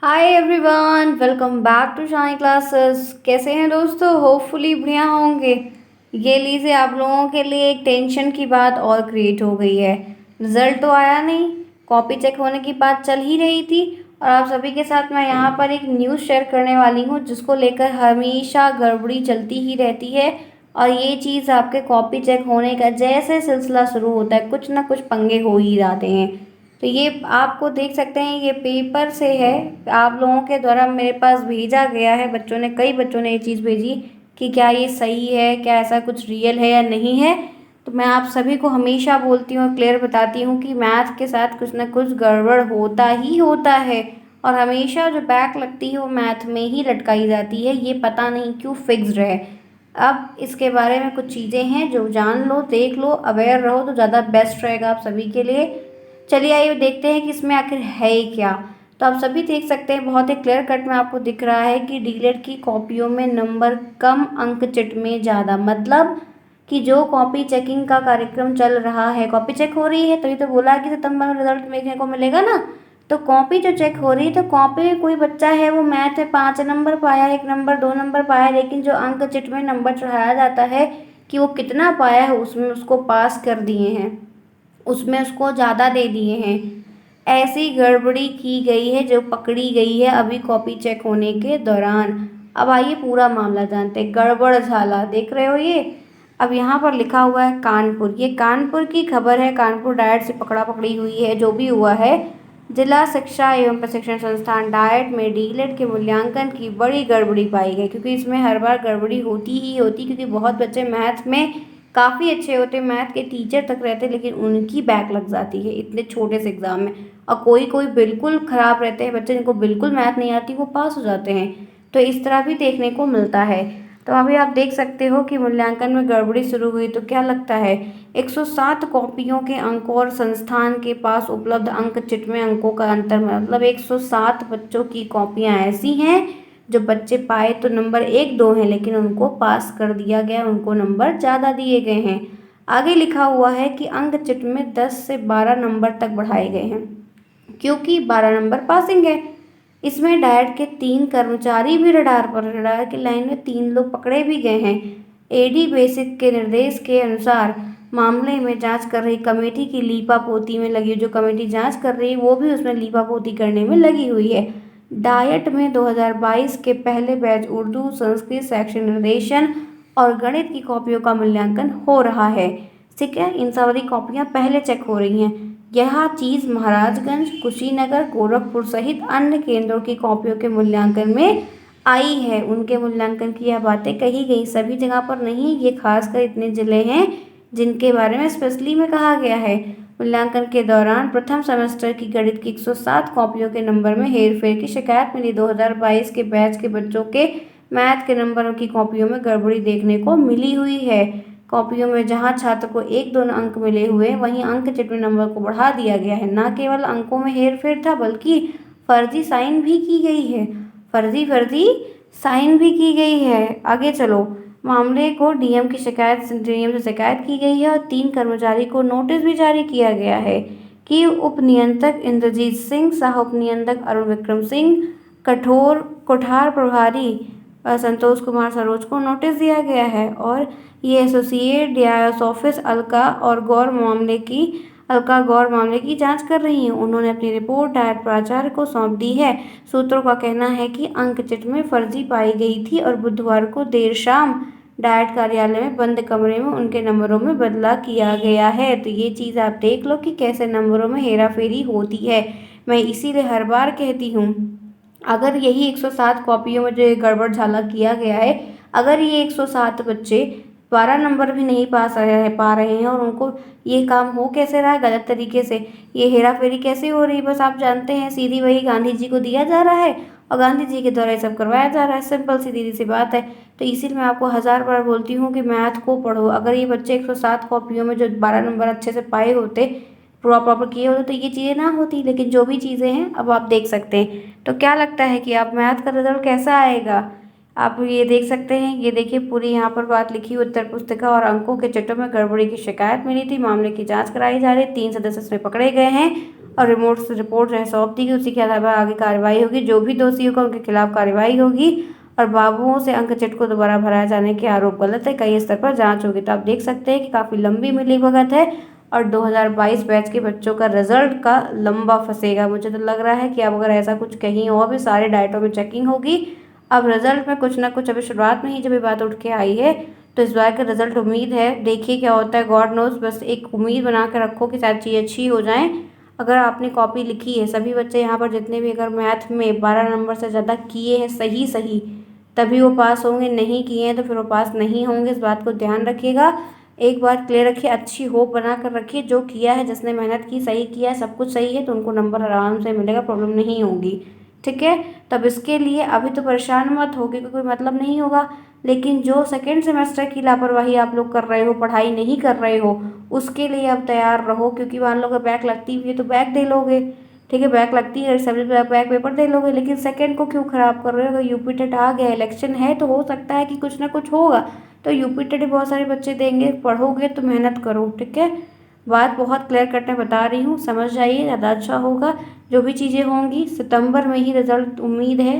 Hi everyone, welcome back to Shine classes. कैसे हैं दोस्तों? होपफुली बढ़िया होंगे। ये लीजिए, आप लोगों के लिए एक टेंशन की बात और क्रिएट हो गई है। रिजल्ट तो आया नहीं, कॉपी चेक होने की बात चल ही रही थी और आप सभी के साथ मैं यहाँ पर एक न्यूज़ शेयर करने वाली हूँ जिसको लेकर हमेशा गड़बड़ी चलती ही रहती है। और ये चीज़ आपके कॉपी चेक होने का जैसे सिलसिला शुरू होता है कुछ ना कुछ पंगे हो ही जाते हैं। तो ये आपको देख सकते हैं, ये पेपर से है, आप लोगों के द्वारा मेरे पास भेजा गया है। बच्चों ने, कई बच्चों ने ये चीज़ भेजी कि क्या ये सही है, क्या ऐसा कुछ रियल है या नहीं है। तो मैं आप सभी को हमेशा बोलती हूँ, क्लियर बताती हूँ कि मैथ के साथ कुछ ना कुछ गड़बड़ होता ही होता है। और हमेशा जो बैक लगती है वो मैथ में ही लटकाई जाती है, ये पता नहीं क्यों फिक्स्ड है। अब इसके बारे में कुछ चीज़ें हैं जो जान लो, देख लो, अवेयर रहो तो ज़्यादा बेस्ट रहेगा आप सभी के लिए। चलिए आइए देखते हैं कि इसमें आखिर है ही क्या। तो आप सभी देख सकते हैं, बहुत ही क्लियर कट में आपको दिख रहा है कि डीलेट की कॉपियों में नंबर कम, अंक चिट में ज़्यादा। मतलब कि जो कॉपी चेकिंग का कार्यक्रम चल रहा है, कॉपी चेक हो रही है, तभी तो बोला कि सितंबर में रिजल्ट देखने को मिलेगा ना। तो कॉपी जो चेक हो रही है, तो कॉपी में कोई बच्चा है वो मैथ में 5 नंबर पाया, 1 नंबर, 2 नंबर पाया, लेकिन जो अंक चिट में नंबर चढ़ाया जाता है कि वो कितना पाया है, उसमें उसको पास कर दिए हैं, उसमें उसको ज़्यादा दे दिए हैं। ऐसी गड़बड़ी की गई है जो पकड़ी गई है अभी कॉपी चेक होने के दौरान। अब आइए पूरा मामला जानते हैं। गड़बड़ झाला देख रहे हो ये। अब यहाँ पर लिखा हुआ है कानपुर, ये कानपुर की खबर है। कानपुर डायट से पकड़ा पकड़ी हुई है जो भी हुआ है। जिला शिक्षा एवं प्रशिक्षण संस्थान डायट में डीलेट के मूल्यांकन की बड़ी गड़बड़ी पाई गई, क्योंकि इसमें हर बार गड़बड़ी होती ही होती, क्योंकि बहुत बच्चे मैथ में काफ़ी अच्छे होते, मैथ के टीचर तक रहते, लेकिन उनकी बैक लग जाती है इतने छोटे से एग्ज़ाम में। और कोई कोई बिल्कुल ख़राब रहते हैं बच्चे, जिनको बिल्कुल मैथ नहीं आती, वो पास हो जाते हैं। तो इस तरह भी देखने को मिलता है। तो अभी आप देख सकते हो कि मूल्यांकन में गड़बड़ी शुरू हुई। तो क्या लगता है, 107 कॉपियों के अंक और संस्थान के पास उपलब्ध अंक चिट में अंकों का अंतर, मतलब 107 बच्चों की कॉपियाँ ऐसी हैं जो बच्चे पाए तो नंबर 1 2 हैं, लेकिन उनको पास कर दिया गया, उनको नंबर ज़्यादा दिए गए हैं। आगे लिखा हुआ है कि अंक चिट में 10 से 12 नंबर तक बढ़ाए गए हैं, क्योंकि 12 नंबर पासिंग है। इसमें डायट के 3 कर्मचारी भी रडार की लाइन में 3 लोग पकड़े भी गए हैं। एडी बेसिक के निर्देश के अनुसार मामले में जांच कर रही कमेटी की लीपापोती में लगी, जो कमेटी जांच कर रही है वो भी उसमें लीपापोती करने में लगी हुई है। डाइट में 2022 के पहले बैच उर्दू, संस्कृत, शैक्षिक निर्देशन और गणित की कॉपियों का मूल्यांकन हो रहा है। ठीक है, इन सारी कॉपियाँ पहले चेक हो रही हैं। यह चीज़ महाराजगंज, कुशीनगर, गोरखपुर सहित अन्य केंद्रों की कॉपियों के मूल्यांकन में आई है। उनके मूल्यांकन की यह बातें कही गई, सभी जगह पर नहीं, ये खासकर इतने जिले हैं जिनके बारे में स्पेशली में कहा गया है। मूल्यांकन के दौरान प्रथम सेमेस्टर की गणित की 107 कॉपियों के नंबर में हेरफेर की शिकायत मिली। 2022 के बैच के बच्चों के मैथ के नंबरों की कॉपियों में गड़बड़ी देखने को मिली हुई है। कॉपियों में जहां छात्र को 1 2 अंक मिले हुए, वहीं अंक चिट में नंबर को बढ़ा दिया गया है। न केवल अंकों में हेरफेर था, बल्कि फर्जी साइन भी की गई है। फर्जी फर्जी साइन भी की गई है। आगे चलो, मामले को डीएम से शिकायत की गई है और 3 कर्मचारी को नोटिस भी जारी किया गया है कि उप नियंत्रक इंद्रजीत सिंह, सह उप नियंत्रक अरुण विक्रम सिंह, कोठार प्रभारी संतोष कुमार सरोज को नोटिस दिया गया है। और ये एसोसिएट डीआईएस ऑफिस अलका गौर मामले की जांच कर रही हैं। उन्होंने अपनी रिपोर्ट डायट प्राचार्य को सौंप दी है। सूत्रों का कहना है कि अंक चिट में फर्जी पाई गई थी और बुधवार को देर शाम डायट कार्यालय में बंद कमरे में उनके नंबरों में बदला किया गया है। तो ये चीज़ आप देख लो कि कैसे नंबरों में हेराफेरी होती है। मैं इसीलिए हर बार कहती हूँ, अगर यही 107 कॉपियों में जो गड़बड़ झाला किया गया है, अगर ये 107 बच्चे 12 नंबर भी नहीं पा रहे हैं, और उनको ये काम हो कैसे रहा है गलत तरीके से, ये हेरा फेरी कैसे हो रही है, बस आप जानते हैं, सीधी वही गांधी जी को दिया जा रहा है और गांधी जी के द्वारा ये सब करवाया जा रहा है। सिंपल सीधी सी बात है। तो इसीलिए मैं आपको 1000 बार बोलती हूँ कि मैथ को पढ़ो। अगर ये बच्चे 107 कॉपियों में जो 12 नंबर अच्छे से पाए होते, पूरा प्रॉपर किए होते, तो ये चीज़ें ना होती। लेकिन जो भी चीज़ें हैं अब आप देख सकते हैं। तो क्या लगता है कि आप मैथ का रिजल्ट कैसा आएगा? आप ये देख सकते हैं, ये देखिए पूरी यहाँ पर बात लिखी हुई उत्तर पुस्तिका और अंकों के चिट्ठों में गड़बड़ी की शिकायत मिली थी। मामले की जांच कराई जा रही, 3 सदस्य इसमें पकड़े गए हैं और रिमोट से रिपोर्ट जो है सौंप दी गई। उसी के आधार पर आगे कार्रवाई होगी। जो भी दोषी होगा उनके खिलाफ कार्रवाई होगी। और बाबुओं से अंक चिट को दोबारा भराए जाने के आरोप गलत है। कई स्तर पर जांच होगी। तो आप देख सकते हैं कि काफ़ी लंबी मिलीभगत है और 2022 बैच के बच्चों का रिजल्ट का लंबा फंसेगा। मुझे तो लग रहा है कि अब अगर ऐसा कुछ कहीं और भी सारे डाइटों में चेकिंग होगी। अब रिजल्ट में कुछ ना कुछ, अभी शुरुआत में ही जब ये बात उठ के आई है, तो इस बार का रिजल्ट उम्मीद है, देखिए क्या होता है, गॉड नोज। बस एक उम्मीद बना कर रखो कि शायद चीज़ अच्छी हो जाए। अगर आपने कॉपी लिखी है, सभी बच्चे यहाँ पर जितने भी अगर मैथ में 12 नंबर से ज़्यादा किए हैं सही सही, तभी वो पास होंगे। नहीं किए हैं तो फिर वो पास नहीं होंगे। इस बात को ध्यान रखिएगा। एक बात क्लियर रखिए, अच्छी होप बना कर रखिए। जो किया है, जिसने मेहनत की, सही किया है, सब कुछ सही है, तो उनको नंबर आराम से मिलेगा, प्रॉब्लम नहीं होगी। ठीक है। तब इसके लिए अभी तो परेशान मत हो, क्योंकि कोई मतलब नहीं होगा। लेकिन जो सेकेंड सेमेस्टर की लापरवाही आप लोग कर रहे हो, पढ़ाई नहीं कर रहे हो, उसके लिए अब तैयार रहो। क्योंकि मान लो अगर बैक लगती हुई है तो बैक दे लोगे। ठीक है, बैक लगती है सब्जेक्ट में, बैक पेपर दे लोगे। लेकिन सेकेंड को क्यों खराब कर रहे हो? अगर यूपी टेट आ गया, इलेक्शन है, तो हो सकता है कि कुछ ना कुछ होगा। तो यूपी टेट बहुत सारे बच्चे देंगे। पढ़ोगे तो मेहनत करो। ठीक है, बात बहुत क्लियर कट में बता रही हूँ, समझ जाइए, ज़्यादा अच्छा होगा। जो भी चीज़ें होंगी सितंबर में ही रिजल्ट उम्मीद है।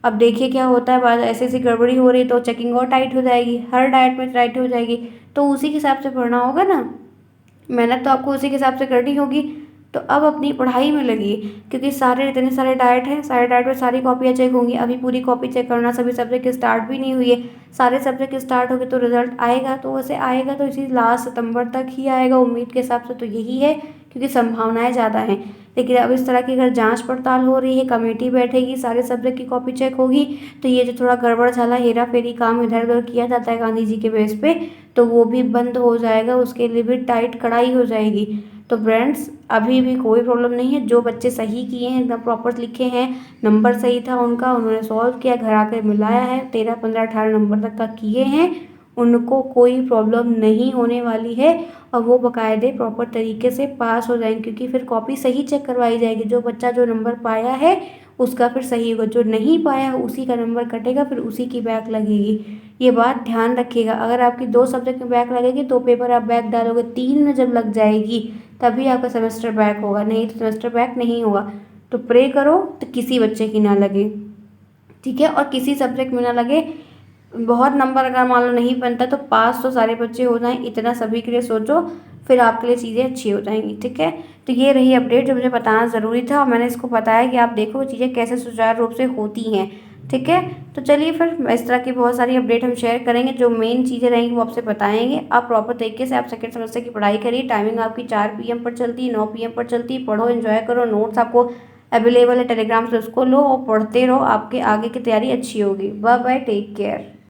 अब देखिए क्या होता है। बात ऐसे ऐसी गड़बड़ी हो रही तो चेकिंग और टाइट हो जाएगी, हर डाइट में टाइट हो जाएगी। तो उसी के हिसाब से पढ़ना होगा ना, मेहनत तो आपको उसी के हिसाब से करनी होगी। तो अब अपनी पढ़ाई में लगिए, क्योंकि सारे इतने सारे डाइट हैं, सारे डाइट में सारी कॉपियाँ चेक होंगी। अभी पूरी कॉपी चेक करना, सभी सब्जेक्ट स्टार्ट भी नहीं हुई है। सारे सब्जेक्ट स्टार्ट हो गए तो रिजल्ट आएगा, तो वैसे आएगा तो इसी लास्ट सितंबर तक ही आएगा उम्मीद के हिसाब से। तो यही है, क्योंकि संभावनाएं ज़्यादा हैं। लेकिन अब इस तरह की अगर जांच पड़ताल हो रही है, कमेटी बैठेगी, सारे सब्जेक्ट की कॉपी चेक होगी, तो ये जो थोड़ा गड़बड़ झाला हेरा फेरी काम इधर उधर किया जाता है गांधी जी के बेस पे, तो वो भी बंद हो जाएगा। उसके लिए भी टाइट कड़ाई हो जाएगी। तो फ्रेंड्स, अभी भी कोई प्रॉब्लम नहीं है। जो बच्चे सही किए हैं, एकदम प्रॉपर लिखे हैं, नंबर सही था उनका, उन्होंने सॉल्व किया, घर आकर मिलाया है, 13 15 18 नंबर तक का किए हैं, उनको कोई प्रॉब्लम नहीं होने वाली है। और वो बाकायदे प्रॉपर तरीके से पास हो जाएंगे, क्योंकि फिर कॉपी सही चेक करवाई जाएगी। जो बच्चा जो नंबर पाया है उसका फिर सही होगा, जो नहीं पाया है उसी का नंबर कटेगा, फिर उसी की बैक लगेगी। ये बात ध्यान रखिएगा। अगर आपकी 2 सब्जेक्ट में बैक लगेगी तो पेपर आप बैक डालोगे, 3 में जब लग जाएगी तभी आपका सेमेस्टर बैक होगा, नहीं तो सेमेस्टर बैक नहीं होगा। तो प्रे करो तो किसी बच्चे की ना लगे। ठीक है, और किसी सब्जेक्ट में ना लगे। बहुत नंबर अगर मान लो नहीं बनता तो पास तो सारे बच्चे हो जाएं, इतना सभी के लिए सोचो, फिर आपके लिए चीज़ें अच्छी हो जाएंगी। ठीक है, तो ये रही अपडेट जो मुझे बताना ज़रूरी था, और मैंने इसको बताया कि आप देखो चीज़ें कैसे सुचारू रूप से होती हैं। ठीक है, तो चलिए फिर इस तरह की बहुत सारी अपडेट हम शेयर करेंगे। जो मेन चीज़ें रहेंगी वो आपसे बताएंगे। आप प्रॉपर तरीके से आप सेकंड सेमेस्टर की पढ़ाई करिए। टाइमिंग आपकी 4 PM पर चलती है, 9 PM पर चलती है। पढ़ो, एंजॉय करो। नोट्स आपको अवेलेबल है टेलीग्राम से, उसको लो और पढ़ते रहो। आपके आगे की तैयारी अच्छी होगी। Bye bye, take care.